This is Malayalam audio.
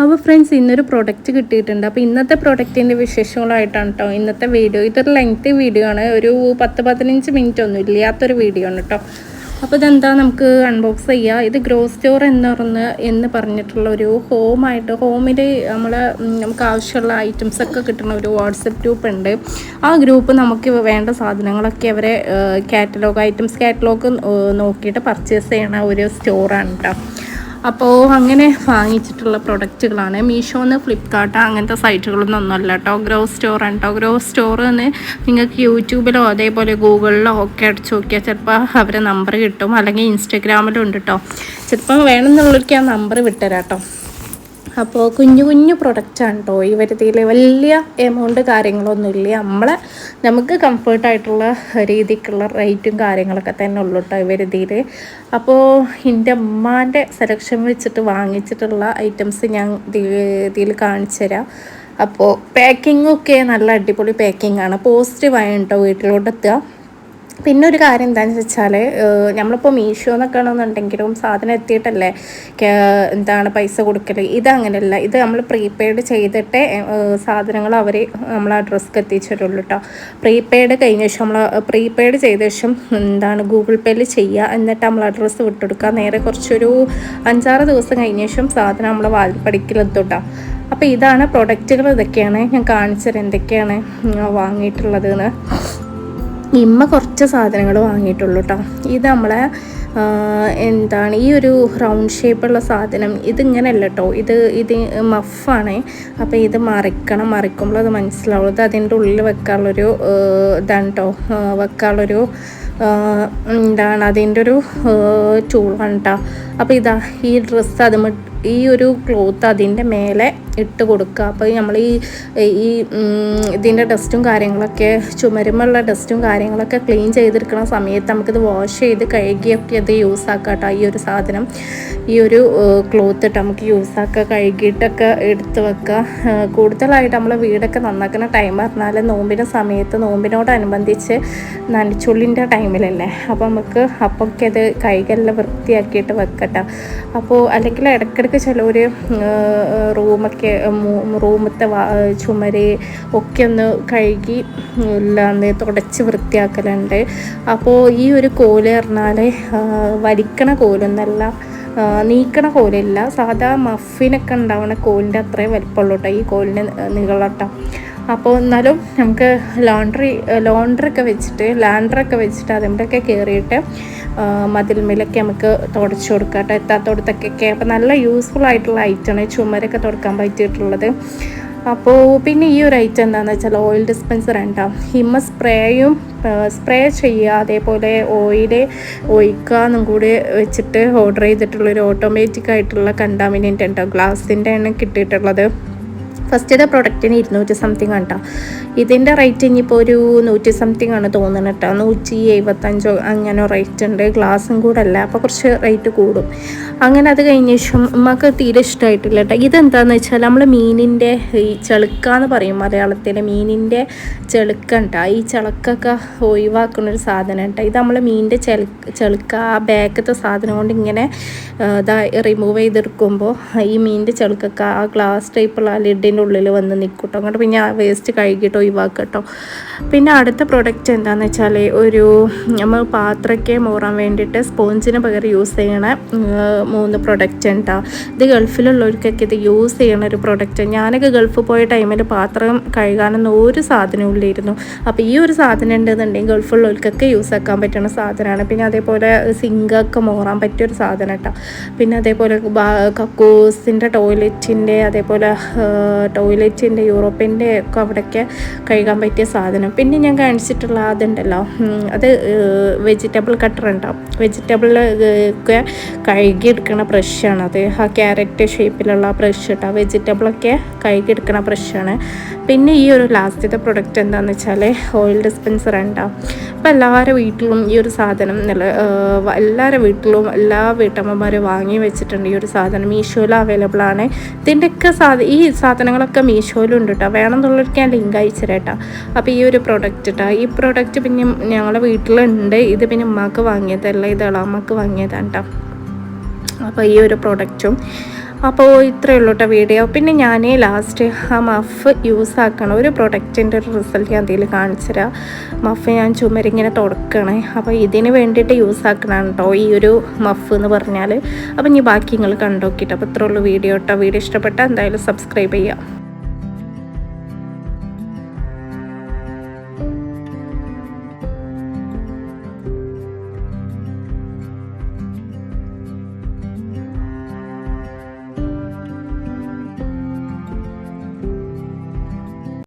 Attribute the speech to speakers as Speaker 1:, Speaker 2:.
Speaker 1: അപ്പോൾ ഫ്രണ്ട്സ്, ഇന്നൊരു പ്രൊഡക്റ്റ് കിട്ടിയിട്ടുണ്ട്. അപ്പോൾ ഇന്നത്തെ പ്രൊഡക്റ്റിൻ്റെ വിശേഷങ്ങളായിട്ടാണ് കേട്ടോ ഇന്നത്തെ വീഡിയോ. ഇതൊരു ലെങ്ത് വീഡിയോ ആണ്, ഒരു 10-15 മിനിറ്റ് ഒന്നും ഇല്ലാത്തൊരു വീഡിയോ ആണ് കേട്ടോ. അപ്പോൾ ഇതെന്താ നമുക്ക് അൺബോക്സ് ചെയ്യുക. ഇത് ഗ്രോ സ്റ്റോർ എന്ന് പറഞ്ഞിട്ടുള്ള ഒരു ഹോമിൽ നമുക്ക് ആവശ്യമുള്ള ഐറ്റംസൊക്കെ കിട്ടുന്ന ഒരു വാട്സപ്പ് ഗ്രൂപ്പ് ഉണ്ട്. ആ ഗ്രൂപ്പ് നമുക്ക് വേണ്ട സാധനങ്ങളൊക്കെ അവരെ കാറ്റലോഗ് നോക്കിയിട്ട് പർച്ചേസ് ചെയ്യണ ഒരു സ്റ്റോറാണ് കേട്ടോ. അപ്പോൾ അങ്ങനെ വാങ്ങിച്ചിട്ടുള്ള പ്രൊഡക്റ്റുകളാണ്. മീഷോന്ന്, ഫ്ലിപ്കാർട്ട് അങ്ങനത്തെ സൈറ്റുകളൊന്നല്ല കേട്ടോ. ഗ്രോ സ്റ്റോറാണ് കേട്ടോ. ഗ്രോ സ്റ്റോർ എന്ന് നിങ്ങൾക്ക് യൂട്യൂബിലോ അതേപോലെ ഗൂഗിളിലോ ഒക്കെ അടിച്ചു നോക്കിയാൽ ചിലപ്പോൾ അവരെ നമ്പർ കിട്ടും, അല്ലെങ്കിൽ ഇൻസ്റ്റഗ്രാമിലും ഉണ്ട് കേട്ടോ. ചിലപ്പോൾ വേണമെന്നുള്ളവർക്ക് ആ നമ്പർ വിട്ടുതരാം കേട്ടോ. അപ്പോൾ കുഞ്ഞു പ്രൊഡക്റ്റാണ് കേട്ടോ. ഇവരതിൽ വലിയ എമൗണ്ട് കാര്യങ്ങളൊന്നുമില്ല. നമുക്ക് കംഫർട്ടായിട്ടുള്ള രീതിക്കുള്ള റേറ്റും കാര്യങ്ങളൊക്കെ തന്നെ ഉള്ളൂ കേട്ടോ ഇവരതിൽ. അപ്പോൾ എൻ്റെ അമ്മാൻ്റെ സെലക്ഷൻ വെച്ചിട്ട് വാങ്ങിച്ചിട്ടുള്ള ഐറ്റംസ് ഞാൻ ഇതിൽ കാണിച്ചു തരാം. അപ്പോൾ പാക്കിങ്ങൊക്കെ നല്ല അടിപൊളി പാക്കിങ്ങാണ്. പോസിറ്റീവാണ് കേട്ടോ വീട്ടിലോട്ട് എത്തുക. പിന്നെ ഒരു കാര്യം എന്താണെന്ന് വെച്ചാൽ, നമ്മളിപ്പോൾ മീഷോ എന്നൊക്കെ ആണെന്നുണ്ടെങ്കിലും സാധനം എത്തിയിട്ടല്ലേ പൈസ കൊടുക്കൽ. ഇതങ്ങനെയല്ല. ഇത് നമ്മൾ പ്രീപെയ്ഡ് ചെയ്തിട്ട് സാധനങ്ങൾ അവർ നമ്മൾ അഡ്രസ്ക്ക് എത്തിച്ചു തരുള്ളൂ കേട്ടോ. പ്രീപെയ്ഡ് കഴിഞ്ഞ ശേഷം പ്രീപെയ്ഡ് ചെയ്ത ശേഷം ഗൂഗിൾ പേയിൽ ചെയ്യുക, എന്നിട്ട് നമ്മൾ അഡ്രസ്സ് വിട്ടെടുക്കുക. നേരെ കുറച്ചൊരു 5-6 ദിവസം കഴിഞ്ഞ ശേഷം സാധനം നമ്മൾ വാതിൽപ്പടിക്കലെത്തും കേട്ടോ. അപ്പോൾ ഇതാണ് പ്രൊഡക്റ്റുകൾ. ഇതൊക്കെയാണ് ഞാൻ കാണിച്ചത് എന്തൊക്കെയാണ് വാങ്ങിയിട്ടുള്ളതെന്ന്. ഇമ്മ കുറച്ച് സാധനങ്ങൾ വാങ്ങിയിട്ടുള്ളൂ കേട്ടോ. ഇത് നമ്മളെ ഈ ഒരു റൗണ്ട് ഷേപ്പുള്ള സാധനം ഇതിങ്ങനെയല്ല കേട്ടോ. ഇത് മഫാണ്. അപ്പോൾ ഇത് മറിക്കുമ്പോൾ അത് മനസ്സിലാവുള്ളൂ. ഇത് അതിൻ്റെ ഉള്ളിൽ വെക്കാനുള്ളൊരു ഇതാണ് കേട്ടോ. വെക്കാനുള്ളൊരു അതിൻ്റെ ഒരു ടൂളാണ് കേട്ടോ. അപ്പോൾ ഈ ഡ്രസ്സ് ഈ ഒരു ക്ലോത്ത് അതിൻ്റെ മേലെ ഇട്ട് കൊടുക്കുക. അപ്പോൾ നമ്മൾ ഇതിൻ്റെ ഡസ്റ്റും കാര്യങ്ങളൊക്കെ, ചുമരുമുള്ള ഡസ്റ്റും കാര്യങ്ങളൊക്കെ ക്ലീൻ ചെയ്തെടുക്കുന്ന സമയത്ത് നമുക്കിത് വാഷ് ചെയ്ത് കഴുകിയൊക്കെ അത് യൂസ് ആക്കാം കേട്ടോ. ഈ ഒരു സാധനം, ഈ ഒരു ക്ലോത്ത് ഇട്ട് നമുക്ക് യൂസ് ആക്കുക, കഴുകിയിട്ടൊക്കെ എടുത്ത് വെക്കുക. കൂടുതലായിട്ട് നമ്മൾ വീടൊക്കെ നന്നാക്കുന്ന ടൈം പറഞ്ഞാൽ നോമ്പിൻ്റെ സമയത്ത്, നോമ്പിനോടനുബന്ധിച്ച് നനച്ചുള്ളിൻ്റെ ടൈമിലല്ലേ. അപ്പോൾ നമുക്ക് അപ്പൊക്കെ അത് കൈകളെല്ലാം വൃത്തിയാക്കിയിട്ട് വെക്കട്ടോ. അപ്പോൾ അല്ലെങ്കിൽ ഇടയ്ക്കിടയ്ക്ക് ചിലവർ റൂമത്തെ ചുമര് ഒക്കെ ഒന്ന് കഴുകി തുടച്ച് വൃത്തിയാക്കലുണ്ട്. അപ്പോൾ ഈ ഒരു കോല് പറഞ്ഞാൽ വലിക്കണ കോലൊന്നല്ല, നീക്കണ കോലില്ല. സാധാ മഫിനൊക്കെ ഉണ്ടാവുന്ന കോലിൻ്റെ അത്രയും വലിപ്പമുള്ളൂ കേട്ടോ ഈ കോലിന് നീളട്ടോ. അപ്പോൾ എന്നാലും നമുക്ക് ലാൻഡറൊക്കെ വെച്ചിട്ട് അതിൻ്റെയൊക്കെ കയറിയിട്ട് മതിൽമേലൊക്കെ നമുക്ക് തുടച്ച് കൊടുക്കാം കേട്ടോ, എത്താത്തോടത്തൊക്കെ. അപ്പോൾ നല്ല യൂസ്ഫുൾ ആയിട്ടുള്ള ഐറ്റമാണ് ചുമരൊക്കെ തുടക്കാൻ പറ്റിയിട്ടുള്ളത്. അപ്പോൾ പിന്നെ ഈ ഒരു ഐറ്റം എന്താണെന്ന് വെച്ചാൽ ഓയിൽ ഡിസ്പെൻസർ ഉണ്ടാവും. സ്പ്രേ ചെയ്യുക, അതേപോലെ ഓയിൽ ഒഴിക്കാന്നും കൂടി വെച്ചിട്ട് ഓർഡർ ചെയ്തിട്ടുള്ളൊരു ഓട്ടോമാറ്റിക് ആയിട്ടുള്ള കണ്ടാമിനൻ്റ് ഉണ്ടാവും. ഗ്ലാസിൻ്റെ ആണ് കിട്ടിയിട്ടുള്ളത്. ഫസ്റ്റത്തെ പ്രൊഡക്റ്റിന് 200 സംതിങ് ആണ് കേട്ടോ. ഇതിൻ്റെ റേറ്റ് ഇനിയിപ്പോൾ ഒരു 100 സംതിങ് ആണ് തോന്നുന്നത് കേട്ടോ. 175 അങ്ങനെ റേറ്റ് ഉണ്ട്. ഗ്ലാസും കൂടെ അല്ല, അപ്പോൾ കുറച്ച് റേറ്റ് കൂടും. അങ്ങനെ അത് കഴിഞ്ഞ ശേഷം നമുക്ക് തീരെ ഇഷ്ടമായിട്ടില്ല കേട്ടോ. ഇതെന്താണെന്ന് വെച്ചാൽ നമ്മൾ മീനിൻ്റെ ഈ ചെളുക്കാന്ന് പറയും മലയാളത്തിൽ. മീനിൻ്റെ ചെളുക്ക കേട്ടോ. ഈ ചെളുക്കൊക്കെ ഒഴിവാക്കുന്നൊരു സാധനം കേട്ടോ. ഇത് നമ്മൾ മീനിൻ്റെ ചെളുക്ക ആ ബാക്കത്തെ സാധനം കൊണ്ട് ഇങ്ങനെ റിമൂവ് ചെയ്തെടുക്കുമ്പോൾ ഈ മീനിൻ്റെ ചെളുക്കൊക്കെ ആ ഗ്ലാസ് ടൈപ്പുള്ള ലിഡിൻ്റെ ഉള്ളിൽ വന്ന് നിൽക്കട്ടോ. അങ്ങോട്ട് പിന്നെ ആ വേസ്റ്റ് കഴുകിയിട്ട് ഒഴിവാക്കട്ടോ. പിന്നെ അടുത്ത പ്രൊഡക്റ്റ് എന്താണെന്ന് വെച്ചാൽ നമ്മൾ പാത്രമൊക്കെ മോറാൻ വേണ്ടിയിട്ട് സ്പോഞ്ചിന് പകരം യൂസ് ചെയ്യണ 3 പ്രൊഡക്റ്റ് ഉണ്ടാ. ഇത് ഗൾഫിലുള്ളവർക്കൊക്കെ ഇത് യൂസ് ചെയ്യണ ഒരു പ്രൊഡക്റ്റ്. ഞാനൊക്കെ ഗൾഫിൽ പോയ ടൈമിൽ പാത്രം കഴുകാനൊന്നും ഒരു സാധനവും ഇല്ലായിരുന്നു. അപ്പോൾ ഈ ഒരു സാധനം ഉണ്ടെന്നുണ്ടെങ്കിൽ ഗൾഫിലുള്ളവർക്കൊക്കെ യൂസ് ആക്കാൻ പറ്റുന്ന സാധനമാണ്. പിന്നെ അതേപോലെ സിങ്കൊക്കെ മോറാൻ പറ്റിയൊരു സാധനം കേട്ടോ. പിന്നെ അതേപോലെ കക്കൂസിൻ്റെ അതേപോലെ ടോയ്ലറ്റിൻ്റെ യൂറോപ്പിൻ്റെ ഒക്കെ അവിടെയൊക്കെ കഴുകാൻ പറ്റിയ സാധനം. പിന്നെ ഞാൻ കാണിച്ചിട്ടുള്ള അതുണ്ടല്ലോ, അത് വെജിറ്റബിൾ കട്ടർ ഉണ്ടാവും. വെജിറ്റബിൾ ഒക്കെ കഴുകിയെടുക്കണ ബ്രഷാണത്. ആ ക്യാരറ്റ് ഷേപ്പിലുള്ള ബ്രഷ് കേട്ടോ. വെജിറ്റബിളൊക്കെ കഴുകിയെടുക്കണ ബ്രഷാണ്. പിന്നെ ഈ ഒരു ലാസ്റ്റത്തെ പ്രൊഡക്റ്റ് എന്താണെന്ന് വെച്ചാൽ ഓയിൽ ഡിസ്പെൻസർ ഉണ്ടാവും. അപ്പോൾ എല്ലാവരുടെ വീട്ടിലും ഈ ഒരു സാധനം എല്ലാവരുടെ വീട്ടിലും എല്ലാ വീട്ടമ്മമാരും വാങ്ങി വെച്ചിട്ടുണ്ട്. ഈ ഒരു സാധനം മീഷോയിൽ അവൈലബിൾ ആണ്. ഇതിൻ്റെയൊക്കെ ഈ സാധനങ്ങളൊക്കെ മീഷോയിലുണ്ട് കേട്ടോ. വേണമെന്നുള്ളവർക്ക് ഞാൻ ലിങ്ക് അയച്ചു തരാം കേട്ടോ. അപ്പോൾ ഈ ഒരു പ്രൊഡക്റ്റ് കേട്ടോ, ഈ പ്രൊഡക്റ്റ് പിന്നെ ഞങ്ങളുടെ വീട്ടിലുണ്ട്. ഇത് പിന്നെ ഉമ്മാക്ക് വാങ്ങിയതല്ല, ഇത് ഇളാമ്മക്ക് വാങ്ങിയതാണ് കേട്ടോ. അപ്പോൾ ഈ ഒരു പ്രൊഡക്റ്റും അപ്പോൾ ഇത്രയേ ഉള്ളൂ കേട്ടോ വീഡിയോ. പിന്നെ ഞാൻ ലാസ്റ്റ് ആ മഫ് യൂസ് ആക്കണം ഒരു പ്രൊഡക്റ്റിൻ്റെ ഒരു റിസൾട്ട് ഞാൻ എന്തെങ്കിലും കാണിച്ചു തരാം. മഫ് ഞാൻ ചുമരിങ്ങനെ തുടക്കണേ. അപ്പോൾ ഇതിന് വേണ്ടിയിട്ട് യൂസ് ആക്കണതാണ് കേട്ടോ ഈ ഒരു മഫ് എന്ന് പറഞ്ഞാൽ. അപ്പോൾ ഇനി ബാക്കി നിങ്ങൾ കണ്ടോക്കിയിട്ട്. അപ്പോൾ ഇത്രയേ ഉള്ളൂ വീഡിയോ കേട്ടോ. വീഡിയോ ഇഷ്ടപ്പെട്ടാൽ എന്തായാലും സബ്സ്ക്രൈബ് ചെയ്യാം.